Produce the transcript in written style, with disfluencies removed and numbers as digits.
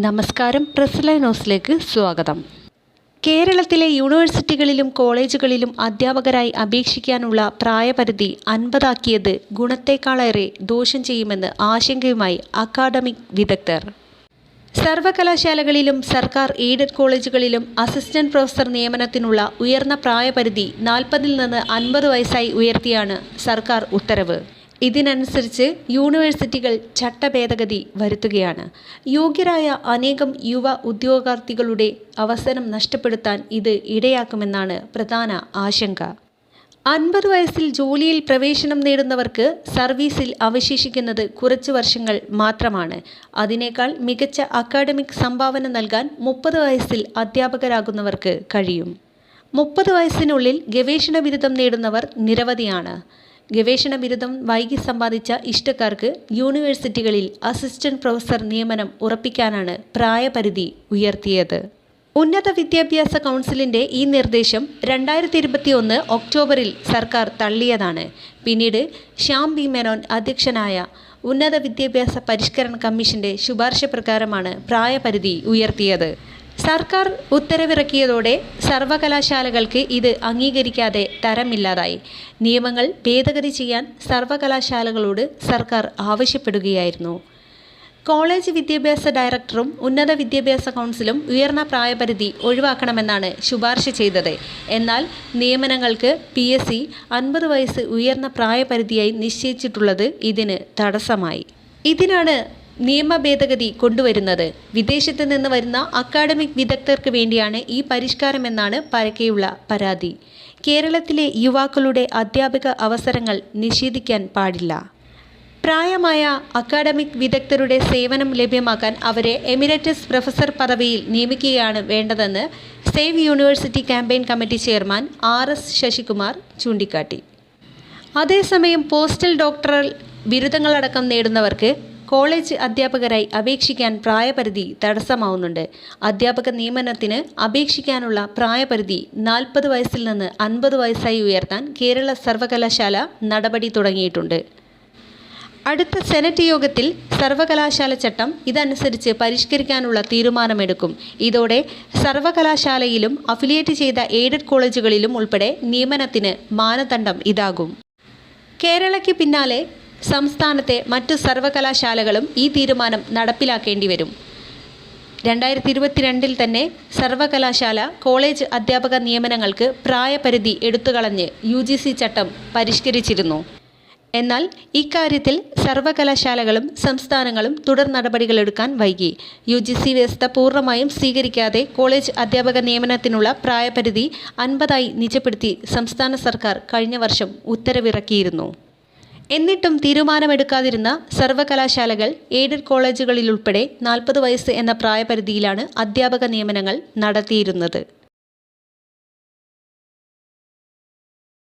നമസ്കാരം, press live ന്യൂസിലേക്ക് സ്വാഗതം. കേരളത്തിലെ യൂണിവേഴ്സിറ്റികളിലും കോളേജുകളിലും അധ്യാപകരായി അപേക്ഷിക്കാനുള്ള പ്രായപരിധി 50 ആക്കിയത് ഗുണത്തേക്കാളേറെ ദോഷം ചെയ്യുമെന്ന് ആശങ്കയുമായി അക്കാഡമിക് വിദഗ്ധർ. സർവകലാശാലകളിലും സർക്കാർ എയ്ഡഡ് കോളേജുകളിലും അസിസ്റ്റന്റ് പ്രൊഫസർ നിയമനത്തിനുള്ള ഉയർന്ന പ്രായപരിധി 40-ൽ നിന്ന് 50 വയസ്സായി ഉയർത്തിയാണ് സർക്കാർ ഉത്തരവ്. ഇതിനനുസരിച്ച് യൂണിവേഴ്സിറ്റികൾ ചട്ടഭേദഗതി വരുത്തുകയാണ്. യോഗ്യരായ അനേകം യുവ ഉദ്യോഗാർത്ഥികളുടെ അവസരം നഷ്ടപ്പെടുത്താൻ ഇത് ഇടയാക്കുമെന്നാണ് പ്രധാന ആശങ്ക. 50 വയസ്സിൽ ജോലിയിൽ പ്രവേശനം നേടുന്നവർക്ക് സർവീസിൽ അവശേഷിക്കുന്നത് കുറച്ച് വർഷങ്ങൾ മാത്രമാണ്. അതിനേക്കാൾ മികച്ച അക്കാഡമിക് സംഭാവന നൽകാൻ 30 വയസ്സിൽ അധ്യാപകരാകുന്നവർക്ക് കഴിയും. 30 വയസ്സിനുള്ളിൽ ഗവേഷണ ബിരുദം നേടുന്നവർ നിരവധിയാണ്. ഗവേഷണ ബിരുദം വൈകി സമ്പാദിച്ച ഇഷ്ടക്കാർക്ക് യൂണിവേഴ്സിറ്റികളിൽ അസിസ്റ്റന്റ് പ്രൊഫസർ നിയമനം ഉറപ്പിക്കാനാണ് പ്രായപരിധി ഉയർത്തിയത്. ഉന്നത വിദ്യാഭ്യാസ കൗൺസിലിൻ്റെ ഈ നിർദ്ദേശം 2021 ഒക്ടോബറിൽ സർക്കാർ തള്ളിയതാണ്. പിന്നീട് ശ്യാം ബി മേനോൻ അധ്യക്ഷനായ ഉന്നത വിദ്യാഭ്യാസ പരിഷ്കരണ കമ്മീഷന്റെ ശുപാർശ പ്രകാരമാണ് പ്രായപരിധി ഉയർത്തിയത്. സർക്കാർ ഉത്തരവിറക്കിയതോടെ സർവകലാശാലകൾക്ക് ഇത് അംഗീകരിക്കാതെ തരമില്ലാതായി. നിയമങ്ങൾ ഭേദഗതി ചെയ്യാൻ സർവകലാശാലകളോട് സർക്കാർ ആവശ്യപ്പെടുകയായിരുന്നു. കോളേജ് വിദ്യാഭ്യാസ ഡയറക്ടറും ഉന്നത വിദ്യാഭ്യാസ കൗൺസിലും ഉയർന്ന പ്രായപരിധി ഒഴിവാക്കണമെന്നാണ് ശുപാർശ ചെയ്തത്. എന്നാൽ നിയമനങ്ങൾക്ക് PSC 50 വയസ്സ് ഉയർന്ന പ്രായപരിധിയായി നിശ്ചയിച്ചിട്ടുള്ളത് ഇതിന് തടസ്സമായി. ഇതിനാണ് നിയമ ഭേദഗതി കൊണ്ടുവരുന്നത്. വിദേശത്ത് നിന്ന് വരുന്ന അക്കാഡമിക് വിദഗ്ധർക്ക് വേണ്ടിയാണ് ഈ പരിഷ്കാരമെന്നാണ് പരക്കെയുള്ള പരാതി. കേരളത്തിലെ യുവാക്കളുടെ അധ്യാപക അവസരങ്ങൾ നിഷേധിക്കാൻ പാടില്ല. പ്രായമായ അക്കാഡമിക് വിദഗ്ധരുടെ സേവനം ലഭ്യമാക്കാൻ അവരെ എമിരറ്റസ് പ്രൊഫസർ പദവിയിൽ നിയമിക്കുകയാണ് വേണ്ടതെന്ന് save university campaign committee chairman RS Sasikumar ചൂണ്ടിക്കാട്ടി. അതേസമയം പോസ്റ്റൽ ഡോക്ടറൽ ബിരുദങ്ങളടക്കം നേടുന്നവർക്ക് കോളേജ് അധ്യാപകരായി അപേക്ഷിക്കാൻ പ്രായപരിധി തടസ്സമാവുന്നുണ്ട്. അധ്യാപക നിയമനത്തിന് അപേക്ഷിക്കാനുള്ള പ്രായപരിധി 40 വയസ്സിൽ നിന്ന് 50 വയസ്സായി ഉയർത്താൻ കേരള സർവകലാശാല നടപടി തുടങ്ങിയിട്ടുണ്ട്. അടുത്ത സെനറ്റ് യോഗത്തിൽ സർവകലാശാല ചട്ടം ഇതനുസരിച്ച് പരിഷ്കരിക്കാനുള്ള തീരുമാനമെടുക്കും. ഇതോടെ സർവകലാശാലയിലും അഫിലിയേറ്റ് ചെയ്ത എയ്ഡഡ് കോളേജുകളിലും ഉൾപ്പെടെ നിയമനത്തിന് മാനദണ്ഡം ഇതാകും. കേരളയ്ക്ക് പിന്നാലെ സംസ്ഥാനത്തെ മറ്റു സർവകലാശാലകളും ഈ തീരുമാനം നടപ്പിലാക്കേണ്ടി വരും. 2022 തന്നെ സർവകലാശാല കോളേജ് അധ്യാപക നിയമനങ്ങൾക്ക് പ്രായപരിധി എടുത്തുകളഞ്ഞ് UGC ചട്ടം പരിഷ്കരിച്ചിരുന്നു. എന്നാൽ ഇക്കാര്യത്തിൽ സർവകലാശാലകളും സംസ്ഥാനങ്ങളും തുടർ നടപടികളെടുക്കാൻ വൈകി. UGC വ്യവസ്ഥ പൂർണ്ണമായും സ്വീകരിക്കാതെ കോളേജ് അധ്യാപക നിയമനത്തിനുള്ള പ്രായപരിധി 50 നിജപ്പെടുത്തി സംസ്ഥാന സർക്കാർ കഴിഞ്ഞ വർഷം ഉത്തരവിറക്കിയിരുന്നു. എന്നിട്ടും തീരുമാനമെടുക്കാതിരുന്ന സർവകലാശാലകൾ എയ്ഡഡ് കോളേജുകളിലുൾപ്പെടെ 40 വയസ്സ് എന്ന പ്രായപരിധിയിലാണ് അധ്യാപക നിയമനങ്ങൾ നടത്തിയിരുന്നത്.